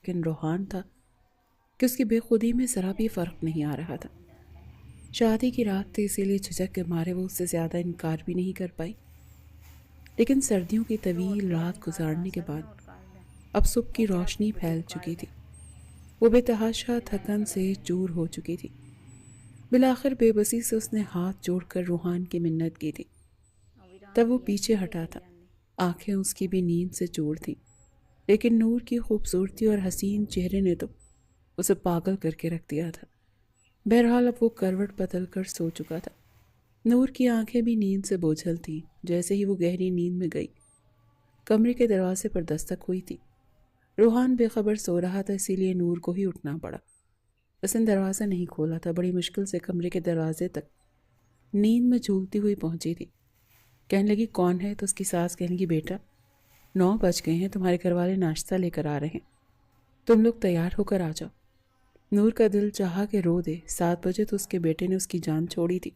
لیکن روحان تھا کہ اس کی بے خودی میں ذرا بھی فرق نہیں آ رہا تھا۔ شادی کی رات تھی، اسی لیے جھجک کے مارے وہ اس سے زیادہ انکار بھی نہیں کر پائی، لیکن سردیوں کی طویل رات گزارنے کے بعد اب صبح کی روشنی پھیل چکی تھی۔ وہ بے تحاشا تھکن سے چور ہو چکی تھی۔ بالآخر بے بسی سے اس نے ہاتھ جوڑ کر روحان کی منت کی تھی۔ تب وہ پیچھے ہٹا تھا، آنکھیں اس کی بھی نیند سے چور تھیں، لیکن نور کی خوبصورتی اور حسین چہرے نے تو اسے پاگل کر کے رکھ دیا تھا۔ بہرحال اب وہ کروٹ بدل کر سو چکا تھا۔ نور کی آنکھیں بھی نیند سے بوجھل تھیں۔ جیسے ہی وہ گہری نیند میں گئی، کمرے کے دروازے پر دستک ہوئی تھی۔ روحان بے خبر سو رہا تھا، اسی لیے نور کو ہی اٹھنا پڑا۔ اس نے دروازہ نہیں کھولا تھا، بڑی مشکل سے کمرے کے دروازے تک نیند میں جھولتی ہوئی پہنچی تھی۔ کہنے لگی کون ہے؟ تو اس کی ساس کہنے لگی بیٹا 9 بج گئے ہیں، تمہارے گھر والے ناشتہ لے کر آ رہے ہیں، تم لوگ تیار ہو کر آ جاؤ۔ نور کا دل چاہا کہ رو دے۔ 7 بجے تو اس کے بیٹے نے اس کی جان چھوڑی تھی۔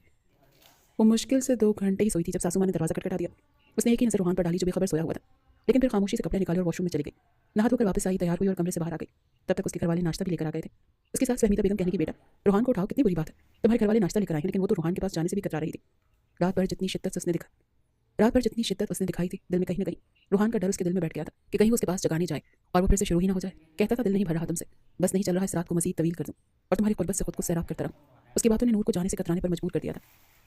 وہ مشکل سے 2 گھنٹے ہی سوئی تھی جب ساسو ماں نے دروازہ کھٹکھٹا دیا۔ اس نے ایک ہی نظر روحان پر ڈالی جو بے خبر سویا ہوا تھا، لیکن پھر خاموشی سے کپڑے نکالے اور واش روم میں چلی گئی۔ نہا دھو کر واپس آئی، تیار ہوئی اور کمرے سے باہر آ گئی۔ تب تک اس کے گھر والے ناشتہ بھی لے کر آ گئے تھے۔ اس کے ساتھ فہمیدہ بیگم کہنے کی بیٹا روحان کو اٹھاؤ، کتنی بری بات ہے، تمہارے گھر والے ناشتہ لے کر آئے ہیں، لیکن وہ تو روحان کے پاس جانے سے بھی کترا رہی تھی۔ رات بھر جتنی شدت اس نے دکھائی تھی، دل میں کہیں نہ کہیں روحان کا ڈر اس کے دل میں بیٹھ گیا تھا کہ کہیں وہ اس کے پاس جگانے جائے اور وہ پھر سے شروع ہی نہ ہو جائے۔ کہتا تھا دل نہیں بھر رہا تم سے، بس نہیں چل رہا اس رات کو مزید طویل کر دوں اور تمہاری قربت سے خود کو سیراب کرتا رہوں۔ اس کی باتوں نے نور کو جانے سے کترانے پر مجبور کر دیا تھا،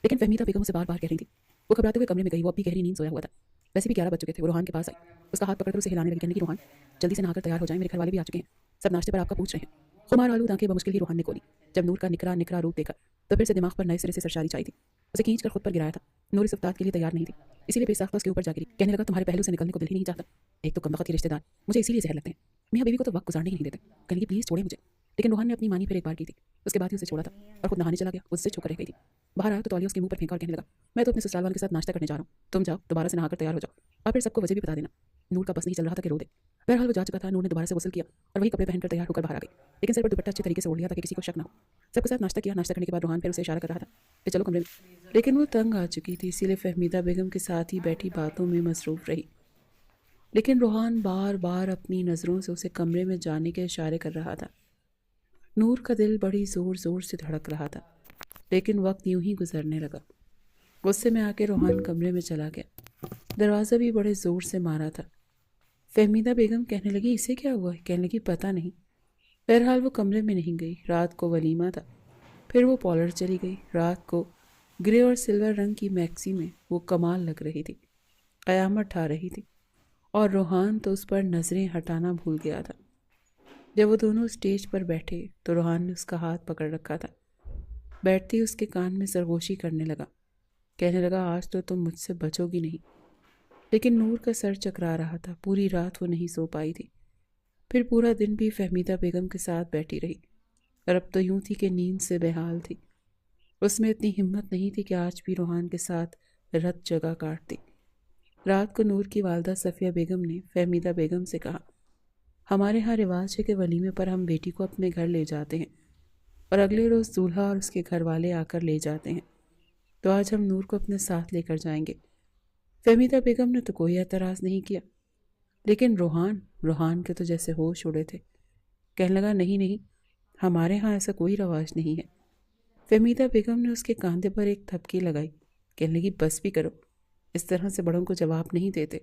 لیکن فہمیدہ بیگم اسے بار بار کہہ رہی تھی۔ وہ گھبراتے ہوئے کمرے میں گئی، وہ اب بھی گہری نیند سویا ہوا تھا۔ ویسے بھی 11 بج چکے تھے۔ وہ روحان کے پاس آئی، اس کا ہاتھ پکڑ کر اسے ہلانے لگی، کہنے لگی روحان جلدی سے نہا کر تیار ہو جائیں، میرے گھر والے بھی آ چکے ہیں، سب ناشتے پر آپ کا پوچھ رہے ہیں۔ خمار آلود آنکھیں بمشکل ہی روحان نے کھولی۔ جب نور کا نکرا نکرا روپ دیکھا تو پھر سے دماغ پر نئے سرے سے سرشاری چھائی تھی۔ اسے کھینچ کر خود پر گرایا تھا۔ نور اس افتاد کے لیے تیار نہیں تھی، اسی لیے بے ساختہ اس کے اوپر جا گری۔ کہنے لگا تمہارے پہلو سے نکلنے کو دل ہی نہیں چاہتا، ایک تو کمبخت کے رشتے دار مجھے اسی لیے زہر لگتے ہیں، میاں بیوی کو تو وقت گزارنے ہی نہیں دیتے، کہنے لگی پلیز چھوڑیں مجھے۔ لیکن روحان نے اپنی مانی پھر ایک بار کی تھی، اس کے بعد ہی اسے چھوڑا تھا اور خود نہانے چلا گیا۔ اس سے چھو کر رہ گئی تھی۔ باہر آیا تو تولیہ اس کے منہ پر پھینکا اور کہنے لگا میں تو اپنے سسرال والوں کے ساتھ ناشتہ کرنے جا رہا ہوں، تم جاؤ دوبارہ سے نہا کر تیار ہو جاؤ اور پھر سب کو وجہ بھی بتا دینا۔ نور کا بس نہیں چل رہا تھا کہ رو دے۔ بہرحال وہ جا چکا تھا۔ نور نے دوبارہ سے غسل کیا اور وہی کپڑے پہن کر تیار ہو کر باہر آ گئی، لیکن سر پر دوپٹہ اچھے طریقے سے اوڑھ لیا تاکہ کسی کو شک نہ ہو۔ سب کے ساتھ ناشتہ کیا۔ ناشتہ کرنے کے بعد روحان پھر اسے اشارہ کر رہا تھا کہ چلو کمرے میں، لیکن وہ تنگ آ چکی تھی، اسی لیے فہمیدہ بیگم کے ساتھ ہی بیٹھی باتوں میں مصروف رہی۔ لیکن روحان بار بار اپنی نظروں سے اسے کمرے میں جانے کے اشارے کر رہا تھا۔ نور کا دل بڑی زور زور سے دھڑک رہا تھا، لیکن وقت یوں ہی گزرنے لگا۔ غصے میں آ کے روحان کمرے میں چلا گیا۔ دروازہ بھی بڑے زور سے مارا تھا۔ فہمیدہ بیگم کہنے لگی اسے کیا ہوا ہے؟ کہنے لگی پتہ نہیں۔ بہرحال وہ کمرے میں نہیں گئی۔ رات کو ولیمہ تھا۔ پھر وہ پارلر چلی گئی۔ رات کو گرے اور سلور رنگ کی میکسی میں وہ کمال لگ رہی تھی، قیامت ٹھا رہی تھی، اور روحان تو اس پر نظریں ہٹانا بھول گیا تھا۔ جب وہ دونوں اسٹیج پر بیٹھے تو روحان نے اس کا ہاتھ پکڑ رکھا تھا۔ بیٹھتی اس کے کان میں سرگوشی کرنے لگا، کہنے لگا آج تو تم مجھ سے بچو گی نہیں۔ لیکن نور کا سر چکرا رہا تھا، پوری رات وہ نہیں سو پائی تھی۔ پھر پورا دن بھی فہمیدہ بیگم کے ساتھ بیٹھی رہی، اور اب تو یوں تھی کہ نیند سے بحال تھی۔ اس میں اتنی ہمت نہیں تھی کہ آج بھی روحان کے ساتھ رت جگہ کاٹتی۔ رات کو نور کی والدہ صفیہ بیگم نے فہمیدہ بیگم سے کہا ہمارے ہاں رواج ہے کہ ولیمے پر ہم بیٹی کو اپنے گھر لے جاتے ہیں اور اگلے روز دولہا اور اس کے گھر والے آ کر لے جاتے ہیں، تو آج ہم نور کو اپنے ساتھ لے کر جائیں گے۔ فہمیدہ بیگم نے تو کوئی اعتراض نہیں کیا، لیکن روحان کے تو جیسے ہوش اڑے تھے۔ کہنے لگا نہیں نہیں، ہمارے ہاں ایسا کوئی رواج نہیں ہے۔ فہمیدہ بیگم نے اس کے کاندھے پر ایک تھپکی لگائی، کہنے لگی بس بھی کرو، اس طرح سے بڑوں کو جواب نہیں دیتے۔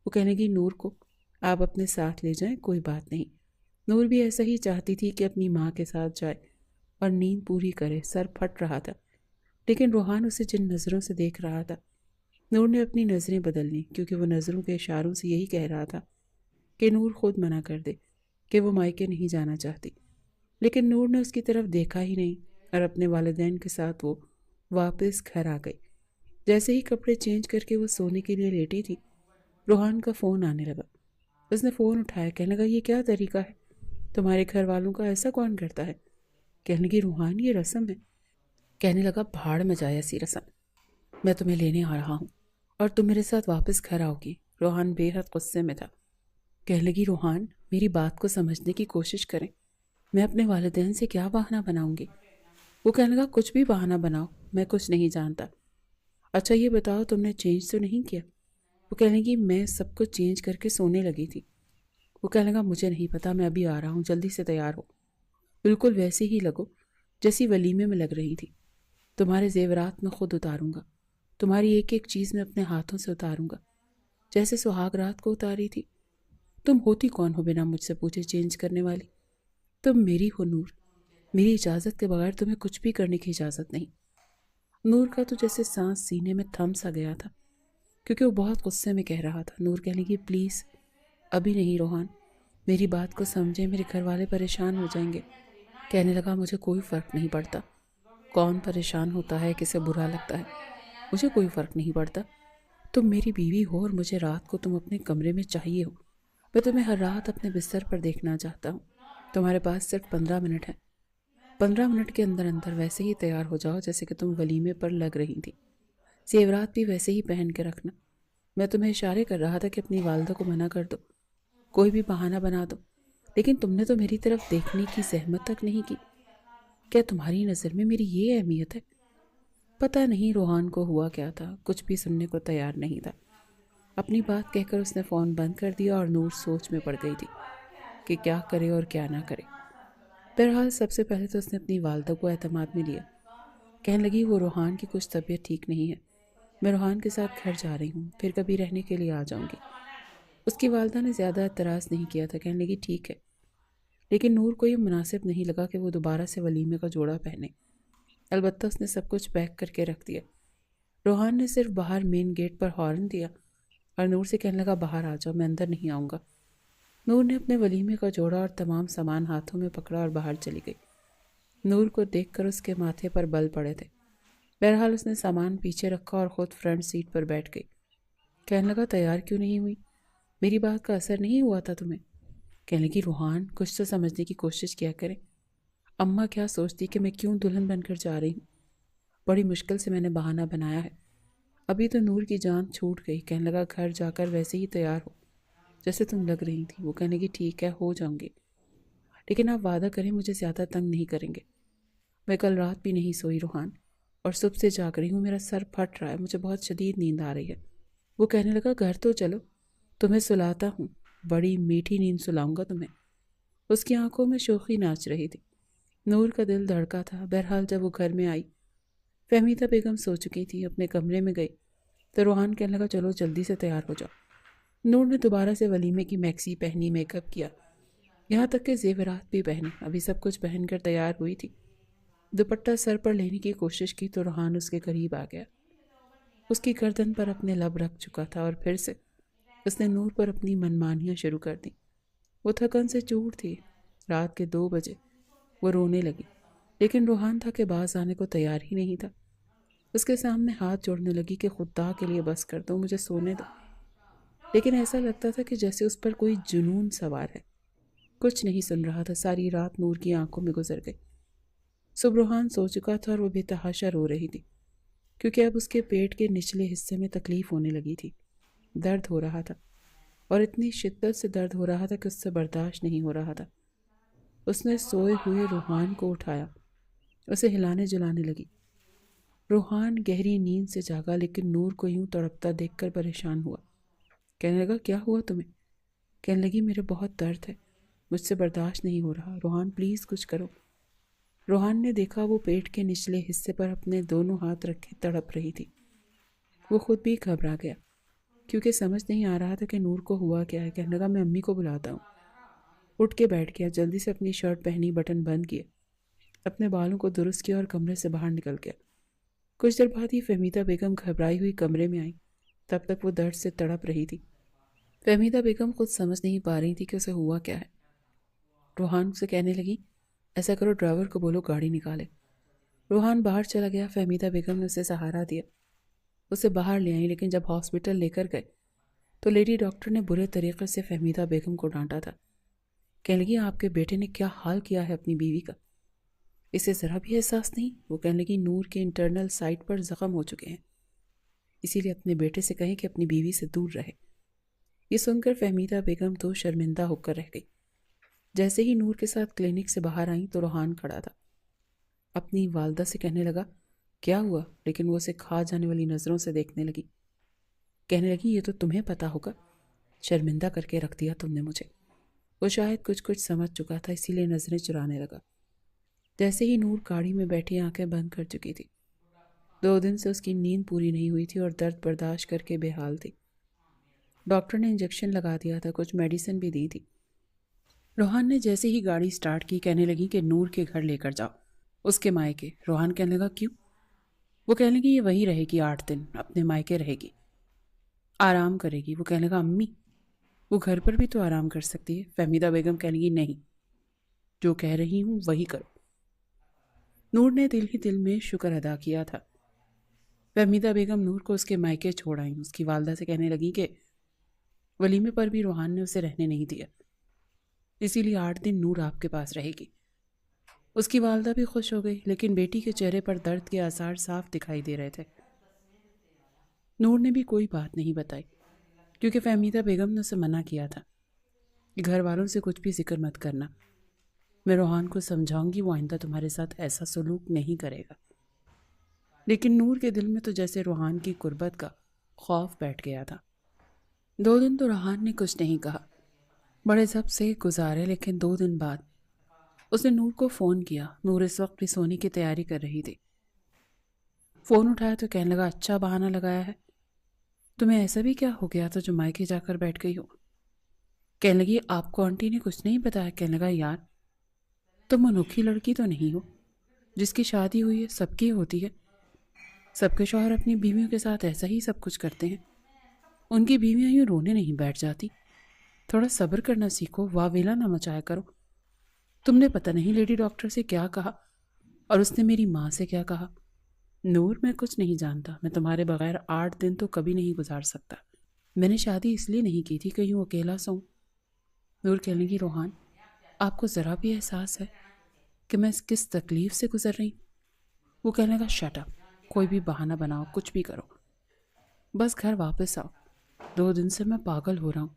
وہ کہنے لگی نور کو آپ اپنے ساتھ لے جائیں، کوئی بات نہیں۔ نور بھی ایسا ہی چاہتی تھی کہ اپنی ماں کے ساتھ جائے اور نیند پوری کرے، سر پھٹ رہا تھا، لیکن روحان اسے جن نظروں سے دیکھ رہا تھا، نور نے اپنی نظریں بدل لیں، کیونکہ وہ نظروں کے اشاروں سے یہی کہہ رہا تھا کہ نور خود منع کر دے کہ وہ مائکے نہیں جانا چاہتی۔ لیکن نور نے اس کی طرف دیکھا ہی نہیں اور اپنے والدین کے ساتھ وہ واپس گھر آ گئی۔ جیسے ہی کپڑے چینج کر کے وہ سونے کے لیے لیٹی تھی، روحان کا فون آنے لگا۔ اس نے فون اٹھایا، کہنے لگا یہ کیا طریقہ ہے، تمہارے گھر والوں کا ایسا کون کرتا ہے؟ کہنے لگی روحان یہ رسم ہے۔ کہنے لگا بھاڑ میں جائے ایسی رسم، میں تمہیں لینے آ رہا ہوں اور تم میرے ساتھ واپس گھر آؤ گی۔ روحان بے حد غصے میں تھا۔ کہنے لگی روحان میری بات کو سمجھنے کی کوشش کریں، میں اپنے والدین سے کیا بہانہ بناؤں گی؟ وہ کہنے لگا کچھ بھی بہانہ بناؤ، میں کچھ نہیں جانتا۔ اچھا یہ بتاؤ تم نے چینج تو نہیں کیا؟ وہ کہنے لگی میں سب کچھ چینج کر کے سونے لگی تھی۔ وہ کہنے لگا مجھے نہیں پتا، میں ابھی آ رہا ہوں، جلدی سے تیار ہو، بالکل ویسے ہی لگو جیسی ولیمے میں لگ رہی تھی، تمہارے زیورات میں خود اتاروں گا، تمہاری ایک ایک چیز میں اپنے ہاتھوں سے اتاروں گا، جیسے سہاگ رات کو اتاری تھی۔ تم ہوتی کون ہو بنا مجھ سے پوچھے چینج کرنے والی؟ تم میری ہو نور، میری اجازت کے بغیر تمہیں کچھ بھی کرنے کی اجازت نہیں۔ نور کا تو جیسے سانس سینے میں تھم سا گیا تھا، کیونکہ وہ بہت غصے میں کہہ رہا تھا۔ نور کہنے لگی پلیز ابھی نہیں روحان، میری بات کو سمجھے، میرے گھر والے پریشان ہو جائیں گے۔ کہنے لگا مجھے کوئی فرق نہیں پڑتا کون پریشان ہوتا ہے، کسے برا لگتا ہے، مجھے کوئی فرق نہیں پڑتا۔ تم میری بیوی ہو اور مجھے رات کو تم اپنے کمرے میں چاہیے ہو، میں تمہیں ہر رات اپنے بستر پر دیکھنا چاہتا ہوں۔ تمہارے پاس صرف 15 منٹ ہے، 15 منٹ کے اندر اندر ویسے ہی تیار ہو جاؤ جیسے کہ تم ولیمے پر لگ رہی تھی، زیورات بھی ویسے ہی پہن کے رکھنا۔ میں تمہیں اشارے کر رہا تھا کہ اپنی والدہ کو منع کر دو، کوئی بھی بہانہ بنا دو، لیکن تم نے تو میری طرف دیکھنے کی زحمت تک نہیں کی۔ کیا تمہاری نظر میں میری یہ اہمیت ہے؟ پتہ نہیں روحان کو ہوا کیا تھا، کچھ بھی سننے کو تیار نہیں تھا۔ اپنی بات کہہ کر اس نے فون بند کر دیا اور نور سوچ میں پڑ گئی تھی کہ کیا کرے اور کیا نہ کرے۔ بہرحال سب سے پہلے تو اس نے اپنی والدہ کو اعتماد میں لیا۔ کہنے لگی وہ روحان کی کچھ طبیعت ٹھیک نہیں ہے، میں روحان کے ساتھ گھر جا رہی ہوں، پھر کبھی رہنے کے لیے آ جاؤں گی۔ اس کی والدہ نے زیادہ اعتراض نہیں کیا تھا، کہنے لگی ٹھیک ہے، لیکن نور کو یہ مناسب نہیں لگا کہ وہ دوبارہ سے ولیمے کا جوڑا پہنے۔ البتہ اس نے سب کچھ پیک کر کے رکھ دیا۔ روحان نے صرف باہر مین گیٹ پر ہارن دیا اور نور سے کہنے لگا باہر آ جاؤ، میں اندر نہیں آؤں گا۔ نور نے اپنے ولیمے کا جوڑا اور تمام سامان ہاتھوں میں پکڑا اور باہر چلی گئی۔ نور کو دیکھ کر اس کے ماتھے پر بل پڑے تھے۔ بہرحال اس نے سامان پیچھے رکھا اور خود فرنٹ سیٹ پر بیٹھ گئی۔ کہنے لگا تیار کیوں نہیں ہوئی؟ میری بات کا اثر نہیں ہوا تھا تمہیں؟ کہنے لگی روحان کچھ تو سمجھنے کی کوشش کیا کرے، اماں کیا سوچتی کہ میں کیوں دلہن بن کر جا رہی ہوں؟ بڑی مشکل سے میں نے بہانہ بنایا ہے، ابھی تو نور کی جان چھوٹ گئی۔ کہنے لگا گھر جا کر ویسے ہی تیار ہو جیسے تم لگ رہی تھی۔ وہ کہنے کی ٹھیک ہے ہو جاؤں گی، لیکن آپ وعدہ کریں مجھے زیادہ تنگ نہیں کریں گے۔ میں کل رات بھی نہیں سوئی روحان، اور صبح سے جاگ رہی ہوں، میرا سر پھٹ رہا ہے، مجھے بہت شدید نیند آ رہی ہے۔ وہ کہنے لگا گھر تو چلو، تمہیں سلاتا ہوں، بڑی میٹھی نیند سلاؤں گا تمہیں۔ اس کی آنکھوں میں شوخی ناچ رہی تھی۔ نور کا دل دھڑکا تھا۔ بہرحال جب وہ گھر میں آئی، فہمیدہ بیگم سو چکی تھی، اپنے کمرے میں گئی تو روحان کہنے لگا چلو جلدی سے تیار ہو جاؤ۔ نور نے دوبارہ سے ولیمے کی میکسی پہنی، میک اپ کیا، یہاں تک کہ زیورات بھی پہنے، ابھی سب کچھ پہن کر تیار ہوئی تھی۔ دوپٹہ سر پر لینے کی کوشش کی تو روحان اس کے قریب آ گیا، اس کی گردن پر اپنے لب رکھ چکا تھا اور پھر سے اس نے نور پر اپنی منمانیاں شروع کر دیں۔ وہ تھکن سے چور تھی۔ رات کے 2 بجے وہ رونے لگی، لیکن روحان تھا کہ باز آنے کو تیار ہی نہیں تھا۔ اس کے سامنے ہاتھ جوڑنے لگی کہ خدا کے لیے بس کر دو، مجھے سونے دو، لیکن ایسا لگتا تھا کہ جیسے اس پر کوئی جنون سوار ہے۔ کچھ نہیں سن رہا تھا، ساری رات نور کی آنکھوں میں گزر گئی۔ صبح روحان سو چکا تھا اور وہ بے تحاشا رو رہی تھی، کیونکہ اب اس کے پیٹ کے نچلے حصے میں تکلیف ہونے لگی تھی، درد ہو رہا تھا، اور اتنی شدت سے درد ہو رہا تھا کہ اس سے برداشت نہیں ہو رہا تھا۔ اس نے سوئے ہوئے روحان کو اٹھایا، اسے ہلانے جلانے لگی۔ روحان گہری نیند سے جاگا، لیکن نور کو یوں تڑپتا دیکھ کر پریشان ہوا۔ کہنے لگا کیا ہوا تمہیں؟ کہنے لگی میرے بہت درد ہے، مجھ سے برداشت نہیں ہو رہا، روحان پلیز کچھ کرو۔ روحان نے دیکھا وہ پیٹ کے نچلے حصے پر اپنے دونوں ہاتھ رکھے تڑپ رہی تھی۔ وہ خود بھی گھبرا گیا، کیونکہ سمجھ نہیں آ رہا تھا کہ نور کو ہوا کیا ہے۔ کہنے لگا میں امی کو بلاتا ہوں۔ اٹھ کے بیٹھ گیا، جلدی سے اپنی شرٹ پہنی، بٹن بند کیے، اپنے بالوں کو درست کیا اور کمرے سے باہر نکل گیا۔ کچھ دیر بعد ہی فہمیدہ بیگم گھبرائی ہوئی کمرے میں آئی، تب تک وہ درد سے تڑپ رہی تھی۔ فہمیدہ بیگم خود سمجھ نہیں پا رہی تھی کہ اسے ہوا کیا ہے۔ روحان سے کہنے لگی ایسا کرو ڈرائیور کو بولو گاڑی نکالے۔ روحان باہر چلا گیا، فہمیدہ بیگم نے اسے سہارا دیا، اسے باہر لے آئی، لیکن جب ہاسپٹل لے کر گئے تو لیڈی ڈاکٹر نے برے طریقے سے فہمیدہ بیگم کو ڈانٹا تھا۔ کہنے لگی آپ کے بیٹے نے کیا حال کیا ہے اپنی بیوی کا، اسے ذرا بھی احساس نہیں؟ وہ کہنے لگی نور کے انٹرنل سائٹ پر زخم ہو چکے ہیں، اسی لیے اپنے بیٹے سے کہیں کہ اپنی بیوی سے دور رہے۔ یہ سن کر فہمیدہ بیگم تو شرمندہ ہو کر رہ گئی۔ جیسے ہی نور کے ساتھ کلینک سے باہر آئیں تو روحان کھڑا تھا، اپنی والدہ سے کہنے لگا کیا ہوا، لیکن وہ اسے کھا جانے والی نظروں سے دیکھنے لگی۔ کہنے لگی یہ تو تمہیں پتا ہوگا، شرمندہ کر کے رکھ دیا تم نے مجھے۔ وہ شاید کچھ سمجھ چکا تھا، اسی لیے نظریں چرانے لگا۔ جیسے ہی نور گاڑی میں بیٹھی آنکھیں بند کر چکی تھی۔ 2 دن سے اس کی نیند پوری نہیں ہوئی تھی اور درد برداشت کر کے بے حال تھی۔ ڈاکٹر نے انجیکشن لگا دیا تھا، کچھ میڈیسن بھی دی تھی۔ روحان نے جیسے ہی گاڑی سٹارٹ کی کہنے لگی کہ نور کے گھر لے کر جاؤ، اس کے مائکے۔ روحان کہنے لگا کیوں؟ وہ کہنے لگی یہ وہی رہے گی 8 دن، اپنے مائکے رہے گی، آرام کرے گی۔ وہ کہنے لگا امی وہ گھر پر بھی تو آرام کر سکتی ہے۔ فہمیدہ بیگم کہنے لگی نہیں، جو کہہ رہی ہوں وہی کرو۔ نور نے دل ہی دل میں شکر ادا کیا تھا۔ فہمیدہ بیگم نور کو اس کے مائکے چھوڑ آئیں۔ اس کی والدہ سے کہنے لگی کہ ولیمے پر بھی روحان نے اسے رہنے نہیں دیا، اسی لیے 8 دن نور آپ کے پاس رہے گی۔ اس کی والدہ بھی خوش ہو گئی، لیکن بیٹی کے چہرے پر درد کے آثار صاف دکھائی دے رہے تھے۔ نور نے بھی کوئی بات نہیں بتائی، کیونکہ فہمیدہ بیگم نے اسے منع کیا تھا کہ گھر والوں سے کچھ بھی ذکر مت کرنا، میں روحان کو سمجھاؤں گی، وہ آئندہ تمہارے ساتھ ایسا سلوک نہیں کرے گا۔ لیکن نور کے دل میں تو جیسے روحان کی قربت کا خوف بیٹھ گیا تھا۔ 2 دن تو روحان نے کچھ نہیں کہا، بڑے ضبط سے گزارے، لیکن 2 دن بعد اس نے نور کو فون کیا۔ نور اس وقت بھی سونے کی تیاری کر رہی تھی۔ فون اٹھایا تو کہنے لگا اچھا بہانہ لگایا ہے، تمہیں ایسا بھی کیا ہو گیا تھا جو مائکے جا کر بیٹھ گئی ہو؟ کہنے لگی آپ کو آنٹی نے کچھ نہیں بتایا؟ کہنے لگا یار تم انوکھی لڑکی تو نہیں ہو، جس کی شادی ہوئی ہے سب کی ہوتی ہے، سب کے شوہر اپنی بیویوں کے ساتھ ایسا ہی سب کچھ کرتے ہیں، ان کی بیویاں یوں رونے نہیں بیٹھ جاتی، تھوڑا صبر کرنا سیکھو، واویلا نہ مچایا کرو۔ تم نے پتہ نہیں لیڈی ڈاکٹر سے کیا کہا اور اس نے میری ماں سے کیا کہا۔ نور میں کچھ نہیں جانتا، میں تمہارے بغیر 8 دن تو کبھی نہیں گزار سکتا، میں نے شادی اس لیے نہیں کی تھی کہ یوں اکیلا سوں۔ نور کہنے لگی روحان آپ کو ذرا بھی احساس ہے کہ میں کس تکلیف سے گزر رہی ہوں؟ وہ کہنے لگا شٹ اپ، کوئی بھی بہانہ بناؤ، کچھ بھی کرو، بس گھر واپس آؤ، 2 دن سے میں پاگل ہو رہا ہوں،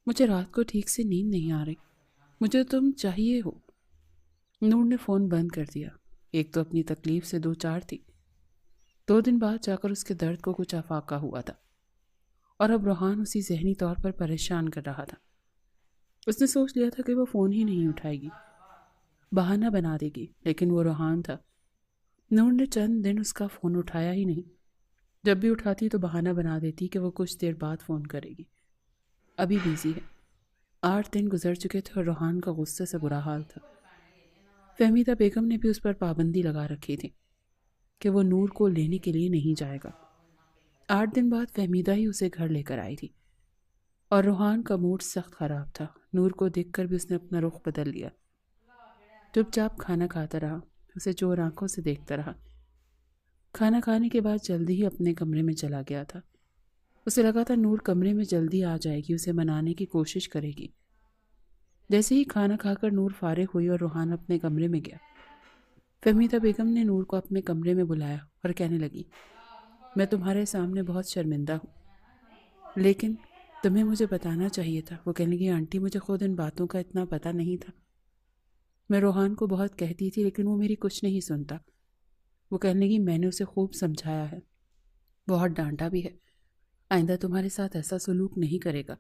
مجھے رات کو ٹھیک سے نیند نہیں آ رہی، مجھے تم چاہیے ہو۔ نور نے فون بند کر دیا، ایک تو اپنی تکلیف سے 2 4 تھی، 2 دن بعد جا کر اس کے درد کو کچھ افاقہ ہوا تھا، اور اب روحان اسی ذہنی طور پر پریشان کر رہا تھا۔ اس نے سوچ لیا تھا کہ وہ فون ہی نہیں اٹھائے گی، بہانہ بنا دے گی، لیکن وہ روحان تھا۔ نور نے چند دن اس کا فون اٹھایا ہی نہیں، جب بھی اٹھاتی تو بہانہ بنا دیتی کہ وہ کچھ دیر بعد فون کرے گی، ابھی بیزی ہے۔ 8 دن گزر چکے تھے اور روحان کا غصے سے برا حال تھا۔ فہمیدہ بیگم نے بھی اس پر پابندی لگا رکھی تھی کہ وہ نور کو لینے کے لیے نہیں جائے گا۔ 8 دن بعد فہمیدہ ہی اسے گھر لے کر آئی تھی، اور روحان کا موڈ سخت خراب تھا۔ نور کو دیکھ کر بھی اس نے اپنا رخ بدل لیا، چپ چاپ کھانا کھاتا رہا، اسے چور آنکھوں سے دیکھتا رہا۔ کھانا کھانے کے بعد جلدی ہی اپنے کمرے میں چلا گیا تھا۔ اسے لگا تھا نور کمرے میں جلدی آ جائے گی، اسے منانے کی کوشش کرے گی۔ جیسے ہی کھانا کھا کر نور فارغ ہوئی اور روحان اپنے کمرے میں گیا، فہمیدہ بیگم نے نور کو اپنے کمرے میں بلایا اور کہنے لگی میں تمہارے سامنے بہت شرمندہ ہوں، لیکن تمہیں مجھے بتانا چاہیے تھا۔ وہ کہنے لگی آنٹی مجھے خود ان باتوں کا اتنا پتہ نہیں تھا، میں روحان کو بہت کہتی تھی لیکن وہ میری کچھ نہیں سنتا۔ وہ کہنے لگی میں نے اسے خوب سمجھایا ہے، بہت ڈانٹا بھی ہے، آئندہ تمہارے ساتھ ایسا سلوک نہیں کرے گا،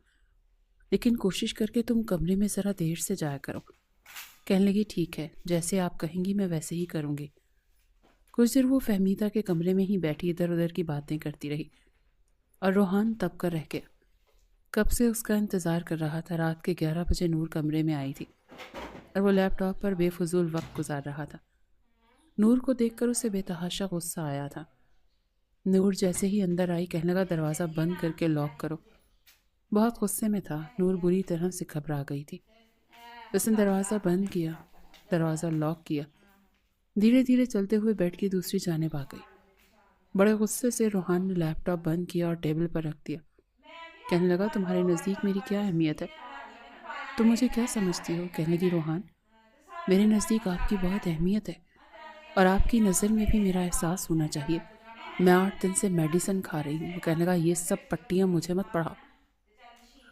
لیکن کوشش کر کے تم کمرے میں ذرا دیر سے جایا کرو۔ کہنے لگی ٹھیک ہے، جیسے آپ کہیں گی میں ویسے ہی کروں گی۔ کچھ دیر وہ فہمیدہ کے کمرے میں ہی بیٹھی ادھر ادھر کی باتیں کرتی رہی، اور روحان تب کر رہ گیا۔ کب سے اس کا انتظار کر رہا تھا۔ رات کے 11 بجے نور کمرے میں آئی تھی اور وہ لیپ ٹاپ پر بے فضول وقت گزار رہا تھا۔ نور کو دیکھ کر اسے بے تحاشا غصہ آیا تھا۔ نور جیسے ہی اندر آئی کہنے لگا دروازہ بند کر کے لاک کرو۔ بہت غصے میں تھا، نور بری طرح سے گھبرا گئی تھی۔ اس نے دروازہ بند کیا، دروازہ لاک کیا، دھیرے دھیرے چلتے ہوئے بیڈ کی دوسری جانب آ گئی۔ بڑے غصے سے روحان نے لیپ ٹاپ بند کیا اور ٹیبل پر رکھ دیا۔ کہنے لگا تمہارے نزدیک میری کیا اہمیت ہے؟ تم مجھے کیا سمجھتی ہو؟ کہنے لگی روحان میرے نزدیک آپ کی بہت اہمیت ہے، اور آپ کی نظر میں بھی میرا احساس ہونا چاہیے۔ میں 8 دن سے میڈیسن کھا رہی ہوں۔ وہ کہنے لگا یہ سب پٹیاں مجھے مت پڑھاؤ،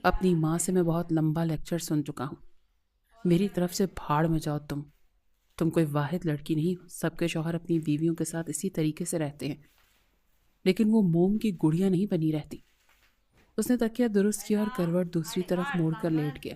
اپنی ماں سے میں بہت لمبا لیکچر سن چکا ہوں، میری طرف سے بھاڑ میں جاؤ۔ تم کوئی واحد لڑکی نہیں ہو، سب کے شوہر اپنی بیویوں کے ساتھ اسی طریقے سے رہتے ہیں، لیکن وہ موم کی گڑیاں نہیں بنی رہتی۔ اس نے تکیہ درست کیا اور کروٹ دوسری طرف موڑ کر لیٹ گیا۔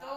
ਧੋ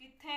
ਕਿੱਥੇ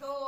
2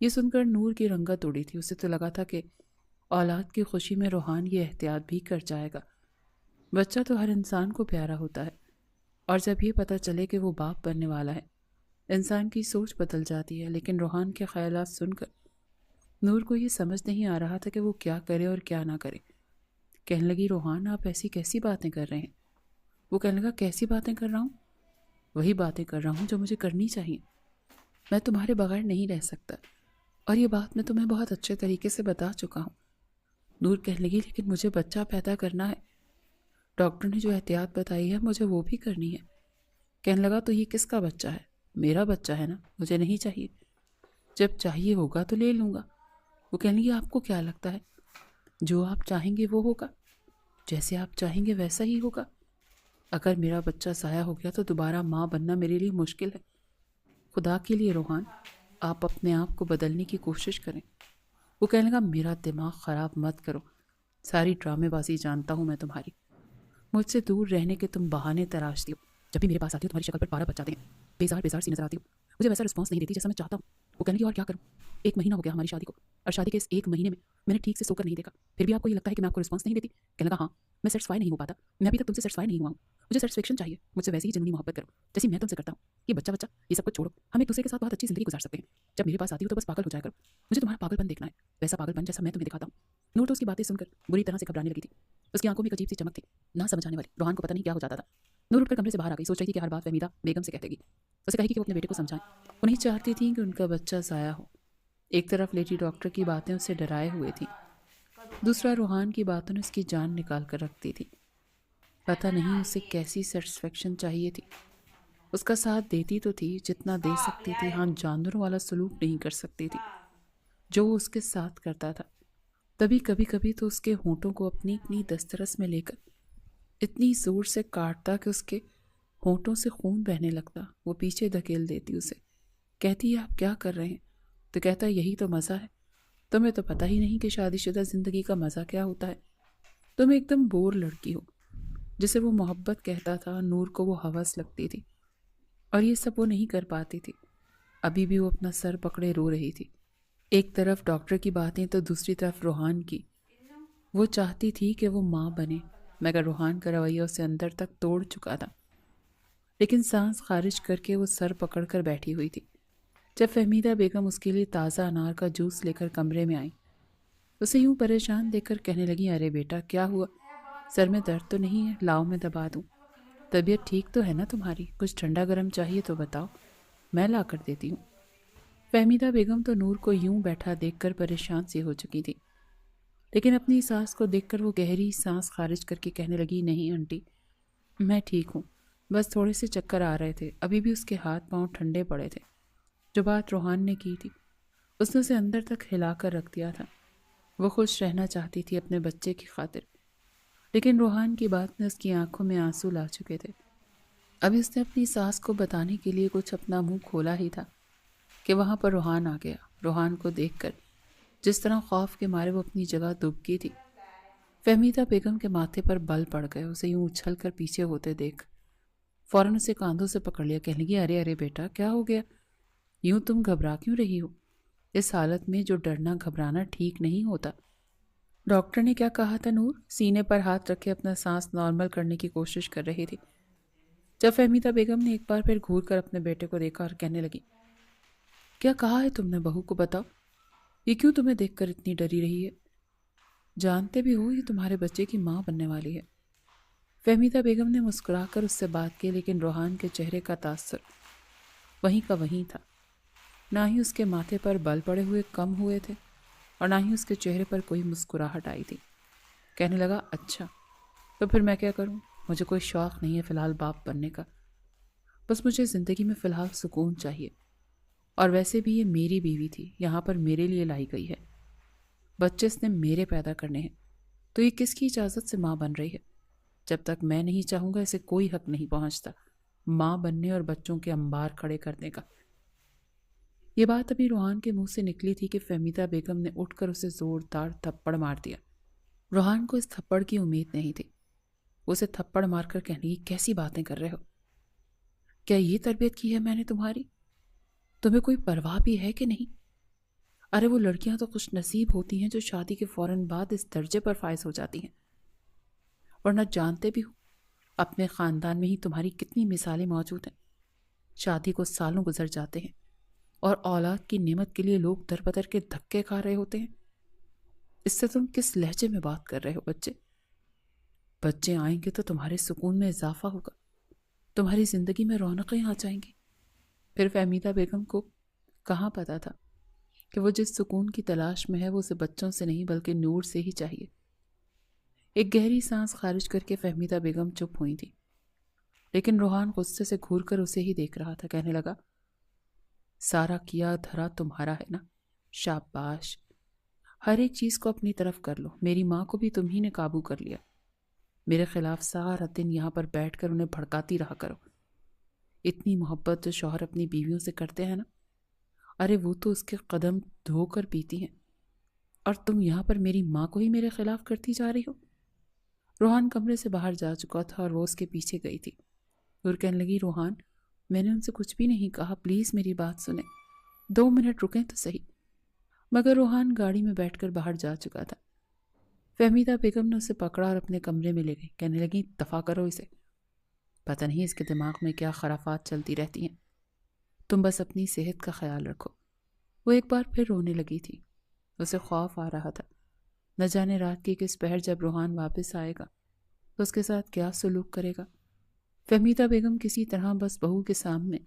یہ سن کر نور کی رنگت اڑی تھی. اسے تو لگا تھا کہ اولاد کی خوشی میں روحان یہ احتیاط بھی کر جائے گا. بچہ تو ہر انسان کو پیارا ہوتا ہے، اور جب یہ پتہ چلے کہ وہ باپ بننے والا ہے انسان کی سوچ بدل جاتی ہے. لیکن روحان کے خیالات سن کر نور کو یہ سمجھ نہیں آ رہا تھا کہ وہ کیا کرے اور کیا نہ کرے. کہنے لگی روحان آپ ایسی کیسی باتیں کر رہے ہیں؟ وہ کہنے لگا کیسی باتیں کر رہا ہوں؟ وہی باتیں کر رہا ہوں جو مجھے کرنی چاہیے. میں تمہارے بغیر نہیں رہ سکتا، اور یہ بات میں تمہیں بہت اچھے طریقے سے بتا چکا ہوں. نور کہنے لگی لیکن مجھے بچہ پیدا کرنا ہے، ڈاکٹر نے جو احتیاط بتائی ہے مجھے وہ بھی کرنی ہے. کہنے لگا تو یہ کس کا بچہ ہے؟ میرا بچہ ہے نا، مجھے نہیں چاہیے، جب چاہیے ہوگا تو لے لوں گا. وہ کہنے لگی آپ کو کیا لگتا ہے جو آپ چاہیں گے وہ ہوگا، جیسے آپ چاہیں گے ویسا ہی ہوگا. اگر میرا بچہ ضائع ہو گیا تو دوبارہ ماں بننا میرے لیے مشکل ہے. خدا کے لیے روحان آپ اپنے آپ کو بدلنے کی کوشش کریں. وہ کہنے لگا میرا دماغ خراب مت کرو، ساری ڈرامے بازی جانتا ہوں میں تمہاری. مجھ سے دور رہنے کے تم بہانے تراشتی ہو، جب بھی میرے پاس آتی ہو تمہاری شکل پر پارا بچ جاتے ہیں، بیزار سی نظر آتی ہو، مجھے ویسا رسپانس نہیں دیتی جیسا میں چاہتا ہوں. وہ کہنے لگی اور کیا کروں، 1 مہینہ ہو گیا ہماری شادی کو، اور شادی کے اس 1 مہینے میں نے ٹھیک سے سو کر نہیں دیکھا، پھر بھی آپ کو یہ لگتا ہے کہ میں آپ کو رسپانس نہیں دیتی. کہنے لگا ہاں میں سیٹسفائی نہیں ہو پاتا، میں ابھی تک تم سے سیٹسفائی نہیں ہوا ہوں، مجھے سیٹسفیکشن چاہیے، مجھ سے ویسی ہی جنونی محبت کرو جیسی میں تم سے کرتا ہوں. یہ بچہ یہ سب کچھ چھوڑو، ہم ایک دوسرے کے ساتھ بہت اچھی زندگی گزار سکتے ہیں. جب میرے پاس آتی ہو تو بس پاگل ہو جایا کرو، مجھے تمہارا پاگل پن دیکھنا ہے، ویسا پاگل پن جیسا میں تمہیں دکھاتا ہوں. نور تو اس کی باتیں سن کر بری طرح سے گھبرانے لگی تھی. اس کی آنکھوں میں ایک عجیب سی چمک تھی، نہ سمجھ آنے والی. روحان کو پتہ نہیں کیا ہو جاتا تھا. نور اٹھ کر کمرے سے باہر آ گئی، سوچ رہی تھی کہ ہر بات فہمیدہ بیگم سے کہے گی، اسے کہے گی کہ وہ اپنے بیٹے کو سمجھائیں. وہ نہیں چاہتی تھیں کہ ان کا بچہ ضائع ہو. ایک طرف لیڈی ڈاکٹر کی باتیں اسے ڈرائے ہوئے تھیں، دوسرا روحان کی باتوں نے اس کی جان نکال کر رکھتی تھی. پتہ نہیں اسے کیسی سیٹسفیکشن چاہیے تھی. اس کا ساتھ دیتی تو تھی جتنا دے سکتی تھی، ہاں جانوروں والا سلوک نہیں کر سکتی تھی جو وہ اس کے ساتھ کرتا تھا. تبھی کبھی کبھی تو اس کے ہونٹوں کو اپنی دسترس میں لے کر اتنی زور سے کاٹتا کہ اس کے ہونٹوں سے خون بہنے لگتا. وہ پیچھے دھکیل دیتی اسے، کہتی آپ کیا کر رہے ہیں؟ تو کہتا یہی تو مزہ ہے، تمہیں تو پتہ ہی نہیں کہ شادی شدہ زندگی کا مزہ کیا ہوتا ہے. تم ایک دم بور لڑکی ہو. جسے وہ محبت کہتا تھا نور کو وہ ہوس لگتی تھی، اور یہ سب وہ نہیں کر پاتی تھی. ابھی بھی وہ اپنا سر پکڑے رو رہی تھی. ایک طرف ڈاکٹر کی باتیں تو دوسری طرف روحان کی. وہ چاہتی تھی کہ وہ ماں بنے، مگر روحان کا رویہ اسے اندر تک توڑ چکا تھا. لیکن سانس خارج کر کے وہ سر پکڑ کر بیٹھی ہوئی تھی. جب فہمیدہ بیگم اس کے لیے تازہ انار کا جوس لے کر کمرے میں آئی، اسے یوں پریشان دیکھ کر کہنے لگی ارے بیٹا کیا ہوا، سر میں درد تو نہیں ہے؟ لاؤ میں دبا دوں. طبیعت ٹھیک تو ہے نا تمہاری؟ کچھ ٹھنڈا گرم چاہیے تو بتاؤ، میں لا کر دیتی ہوں. فہمیدہ بیگم تو نور کو یوں بیٹھا دیکھ کر پریشان سی ہو چکی تھی، لیکن اپنی ساس کو دیکھ کر وہ گہری سانس خارج کر کے کہنے لگی نہیں آنٹی میں ٹھیک ہوں، بس تھوڑے سے چکر آ رہے تھے. ابھی بھی اس کے ہاتھ پاؤں ٹھنڈے پڑے تھے. جو بات روحان نے کی تھی اس نے اسے اندر تک ہلا کر رکھ دیا تھا. وہ خوش رہنا چاہتی تھی اپنے بچے کی خاطر، لیکن روحان کی بات میں اس کی آنکھوں میں آنسو لا چکے تھے. ابھی اس نے اپنی ساس کو بتانے کے لیے کچھ اپنا منہ کھولا ہی تھا کہ وہاں پر روحان آ گیا. روحان کو دیکھ کر جس طرح خوف کے مارے وہ اپنی جگہ دب گئی تھی، فہمیدہ بیگم کے ماتھے پر بل پڑ گئے. اسے یوں اچھل کر پیچھے ہوتے دیکھ فوراً اسے کاندھوں سے پکڑ لیا. کہنے لگی ارے بیٹا کیا ہو گیا، یوں تم گھبرا کیوں رہی ہو؟ اس حالت میں جو ڈرنا گھبرانا ٹھیک نہیں ہوتا. ڈاکٹر نے کیا کہا تھا؟ نور سینے پر ہاتھ رکھے اپنا سانس نارمل کرنے کی کوشش کر رہی تھی. جب فہمیدہ بیگم نے ایک بار پھر گھور کر اپنے بیٹے کو دیکھا اور کہنے لگی کیا کہا ہے تم نے بہو کو، بتاؤ یہ کیوں تمہیں دیکھ کر اتنی ڈری رہی ہے؟ جانتے بھی ہو یہ تمہارے بچے کی ماں بننے والی ہے. فہمیدہ بیگم نے مسکرا کر اس سے بات کی، لیکن روحان کے چہرے کا تاثر وہیں کا وہیں تھا. نہ ہی اس کے ماتھے پر بل پڑے ہوئے کم ہوئے تھے اور نہ ہی اس کے چہرے پر کوئی مسکراہٹ آئی تھی. کہنے لگا اچھا تو پھر میں کیا کروں؟ مجھے کوئی شوق نہیں ہے فی الحال باپ بننے کا، بس مجھے زندگی میں فی الحال سکون چاہیے. اور ویسے بھی یہ میری بیوی تھی، یہاں پر میرے لیے لائی گئی ہے، بچے اس نے میرے پیدا کرنے ہیں، تو یہ کس کی اجازت سے ماں بن رہی ہے؟ جب تک میں نہیں چاہوں گا اسے کوئی حق نہیں پہنچتا ماں بننے اور بچوں کے انبار کھڑے کرنے کا. یہ بات ابھی روحان کے منہ سے نکلی تھی کہ فہمیدہ بیگم نے اٹھ کر اسے زوردار تھپڑ مار دیا. روحان کو اس تھپڑ کی امید نہیں تھی. وہ اسے تھپڑ مار کر کہنے لگی کیسی باتیں کر رہے ہو؟ کیا یہ تربیت کی ہے میں نے تمہاری؟ تمہیں کوئی پرواہ بھی ہے کہ نہیں؟ ارے وہ لڑکیاں تو خوش نصیب ہوتی ہیں جو شادی کے فوراً بعد اس درجے پر فائز ہو جاتی ہیں، ورنہ جانتے بھی ہو اپنے خاندان میں ہی تمہاری کتنی مثالیں موجود ہیں۔ شادی کو سالوں گزر جاتے ہیں اور اولاد کی نعمت کے لیے لوگ در بدر کے دھکے کھا رہے ہوتے ہیں۔ اس سے تم کس لہجے میں بات کر رہے ہو؟ بچے آئیں گے تو تمہارے سکون میں اضافہ ہوگا، تمہاری زندگی میں رونقیں آ جائیں گی۔ پھر فہمیدہ بیگم کو کہاں پتا تھا کہ وہ جس سکون کی تلاش میں ہے وہ اسے بچوں سے نہیں بلکہ نور سے ہی چاہیے۔ ایک گہری سانس خارج کر کے فہمیدہ بیگم چپ ہوئی تھی، لیکن روحان غصے سے گھور کر اسے ہی دیکھ رہا تھا۔ کہنے لگا، سارا کیا دھرا تمہارا ہے نا، شاباش، ہر ایک چیز کو اپنی طرف کر لو۔ میری ماں کو بھی تم ہی نے قابو کر لیا، میرے خلاف سارا دن یہاں پر بیٹھ کر انہیں بھڑکاتی رہا کرو۔ اتنی محبت جو شوہر اپنی بیویوں سے کرتے ہیں نا، ارے وہ تو اس کے قدم دھو کر پیتی ہیں، اور تم یہاں پر میری ماں کو ہی میرے خلاف کرتی جا رہی ہو۔ روحان کمرے سے باہر جا چکا تھا اور وہ اس کے پیچھے گئی تھی اور کہنے لگی، روحان، میں نے ان سے کچھ بھی نہیں کہا، پلیز میری بات سنیں، 2 منٹ رکیں تو صحیح۔ مگر روحان گاڑی میں بیٹھ کر باہر جا چکا تھا۔ فہمیدہ بیگم نے اسے پکڑا اور اپنے کمرے میں لے گئی۔ کہنے لگی، دفع کرو اسے، پتہ نہیں اس کے دماغ میں کیا خرافات چلتی رہتی ہیں، تم بس اپنی صحت کا خیال رکھو۔ وہ ایک بار پھر رونے لگی تھی، اسے خوف آ رہا تھا، نہ جانے رات کی کس پہر جب روحان واپس آئے گا تو اس کے ساتھ کیا سلوک کرے گا۔ فہمیدہ بیگم کسی طرح بس بہو کے سامنے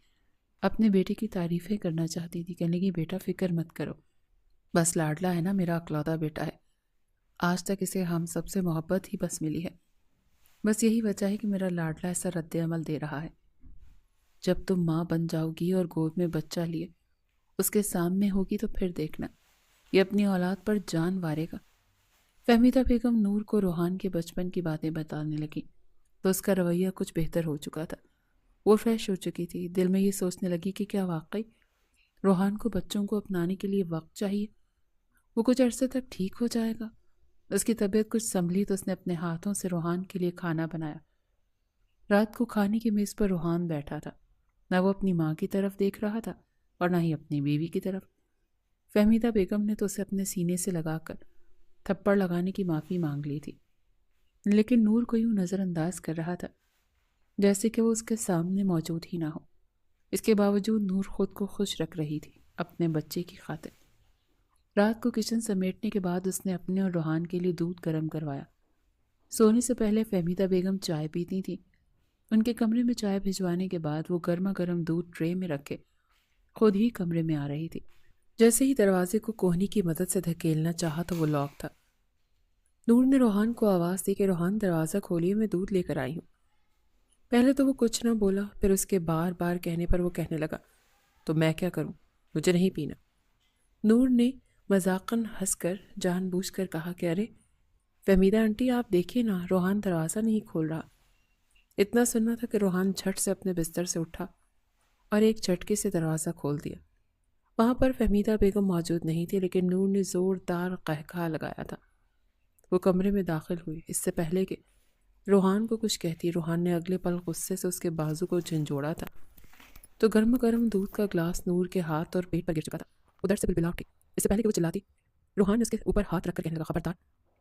اپنے بیٹے کی تعریفیں کرنا چاہتی تھی۔ کہنے لگی، بیٹا فکر مت کرو، بس لاڈلا ہے نا، میرا اکلوتا بیٹا ہے، آج تک اسے ہم سب سے محبت ہی بس ملی ہے، بس یہی وجہ ہے کہ میرا لاڈلا ایسا رد عمل دے رہا ہے۔ جب تم ماں بن جاؤ گی اور گود میں بچہ لیے اس کے سامنے ہوگی تو پھر دیکھنا، یہ اپنی اولاد پر جان وارے گا۔ فہمیدہ بیگم نور کو روحان کے بچپن کی باتیں بتانے لگی تو اس کا رویہ کچھ بہتر ہو چکا تھا، وہ فریش ہو چکی تھی۔ دل میں یہ سوچنے لگی کہ کیا واقعی روحان کو بچوں کو اپنانے کے لیے وقت چاہیے، وہ کچھ عرصے تک ٹھیک ہو جائے گا۔ اس کی طبیعت کچھ سنبھلی تو اس نے اپنے ہاتھوں سے روحان کے لیے کھانا بنایا۔ رات کو کھانے کی میز پر روحان بیٹھا تھا، نہ وہ اپنی ماں کی طرف دیکھ رہا تھا اور نہ ہی اپنی بیوی کی طرف۔ فہمیدہ بیگم نے تو اسے اپنے سینے سے لگا کر تھپڑ لگانے کی معافی مانگ لی تھی، لیکن نور کو یوں نظر انداز کر رہا تھا جیسے کہ وہ اس کے سامنے موجود ہی نہ ہو۔ اس کے باوجود نور خود کو خوش رکھ رہی تھی اپنے بچے کی خاطر۔ رات کو کچن سمیٹنے کے بعد اس نے اپنے اور روحان کے لیے دودھ گرم کروایا۔ سونے سے پہلے فہمیدہ بیگم چائے پیتی تھی، ان کے کمرے میں چائے بھجوانے کے بعد وہ گرما گرم دودھ ٹرے میں رکھے خود ہی کمرے میں آ رہی تھی۔ جیسے ہی دروازے کو کوہنی کی مدد سے دھکیلنا چاہا تو وہ لاک تھا۔ نور نے روحان کو آواز دی کہ روحان دروازہ کھولیے، میں دودھ لے کر آئی ہوں۔ پہلے تو وہ کچھ نہ بولا، پھر اس کے بار بار کہنے پر وہ کہنے لگا، تو میں کیا کروں، مجھے نہیں پینا۔ نور نے مذاقاً ہنس کر جان بوجھ کر کہا کہ ارے فہمیدہ آنٹی، آپ دیکھیے نا، روحان دروازہ نہیں کھول رہا۔ اتنا سننا تھا کہ روحان جھٹ سے اپنے بستر سے اٹھا اور ایک جھٹکے سے دروازہ کھول دیا۔ وہاں پر فہمیدہ بیگم موجود نہیں تھی، لیکن نور نے زوردار قہقہا لگایا تھا۔ وہ کمرے میں داخل ہوئی اس سے پہلے کہ روحان کو کچھ کہتی۔ روحان نے اگلے پل غصے سے اس کے بازو کو جھنجھوڑا تھا تو گرم گرم دودھ کا گلاس نور کے ہاتھ اور پیٹ پر گر چکا تھا۔ ادھر سے بلبلا اٹھی، اس سے پہلے کہ وہ چلاتی، روحان نے اس کے اوپر ہاتھ رکھ کر کہنے لگا، خبردار،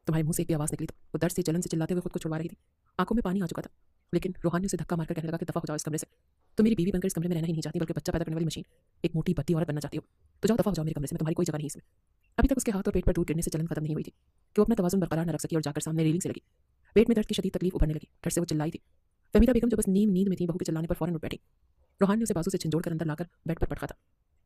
تمہارے منہ سے ایک بھی آواز نکلی تو۔ وہ درد سے جلن سے چلاتے ہوئے خود کو چھڑوا رہی تھی، آنکھوں میں پانی آ چکا تھا، لیکن روحان نے اسے دھکا مار کر کہنے لگا کہ دفع ہو جاؤ اس کمرے سے، تو میری بیوی بن کر اس کمرے میں رہنا ہی نہیں چاہتی بلکہ بچہ پیدا کرنے والی مشین، ایک موٹی بھدی عورت بننا چاہتی ہو، تو جاؤ دفع ہو جاؤ میرے کمرے سے، میں تمہاری کوئی جگہ نہیں اس میں۔ ابھی تک اس کے ہاتھ اور پیٹ پر دودھ گرنے سے جلن ختم نہیں ہوئی تھی کہ وہ اپنا توازن برقرار نہ رکھ سکی اور جا کر سامنے ریلنگ سے لگی۔ پیٹ میں درد کی شدید تکلیف ابھرنے لگی، ٹھٹ سے وہ چلائی تھی۔ فہمیدہ بیگم جو بس نیند میں تھی، بہو کے چلانے پر فوراً اٹھ بیٹھی۔ روحان نے اسے بازو سے جھنجھوڑ کر اندر لا کر بیڈ پر پٹکا تھا،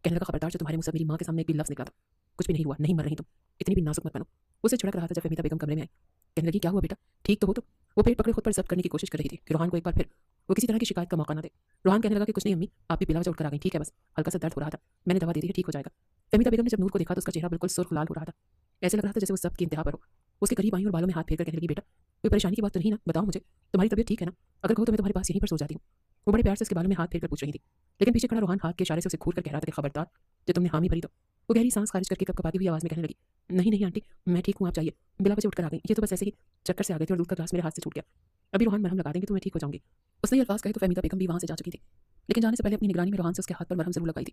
کہنے لگا، خبردار، جو تمہارے منہ سے میری ماں کے سامنے ایک بھی لفظ نکلا تھا، کچھ بھی نہیں ہوا، نہیں مر رہی تم، اتنی بھی نازک مت بنو۔ اسے چھڑک رہا تھا جب فہمیدہ بیگم کمرے میں آئی، کہنے لگی، کیا ہوا بیٹا، ٹھیک تو ہو؟ تو وہ پیٹ پکڑے خود پر ضبط کرنے کی کوشش کر رہی تھی کہ روحان کو ایک بار پھر وہ کسی طرح کی شکایت کا موقع نہ دے۔ روحان کہنے لگا کہ کچھ نہیں امی، آپ بھی بلا وجہ اٹھ کر آ گئی، ٹھیک ہے، بس ہلکا سا درد ہو رہا تھا، میں نے دوا دے دی ہے، ٹھیک ہو جائے گا۔ فہمیدہ بیگم نے جب نور کو دیکھا تو اس کا چہرہ بالکل سرخ لال ہو رہا تھا، ایسے لگ رہا تھا جیسے وہ ضبط کی انتہا پر ہو۔ اس کے قریب آئی اور بالوں میں ہاتھ پھیر کر کہنے لگی، بیٹا کوئی پریشانی کی بات تو نہیں نا، بتاؤ مجھے، تمہاری طبیعت ٹھیک ہے نا؟ اگر کہو تو میں تمہارے پاس یہیں پر سو جاتی ہوں۔ وہ بڑے پیار سے اس کے بالوں میں ہاتھ پھیر کر پوچھ رہی تھی، لیکن پیچھے کھڑا روحان ہاتھ کے اشارے سے اسے گھور کر کہہ رہا تھا کہ خبردار، جب تم نے حامی بھری تو۔ وہ گہری سانس خارج کر کے کپکپاتی ہوئی آواز میں کہنے لگی، نہیں نہیں آنٹی، میں ٹھیک ہوں، آپ جائیے، بلا وجہ اٹھ کر آ گئی، یہ تو بس ایسے ہی چکر سے آ گئے تھے اور دودھ کا گلاس میرے ہاتھ سے چھوٹ گیا، ابھی روحان مرہم لگا دیں گے تو میں ٹھیک ہو جاؤں گی۔ اس نے یہ الفاظ کہے تو فہمیدہ بیگم بھی وہاں سے جا چکی تھی، لیکن جانے سے پہلے اپنی نگرانی میں روحان سے اس کے ہاتھ پر مرہم ضرور لگائی تھی۔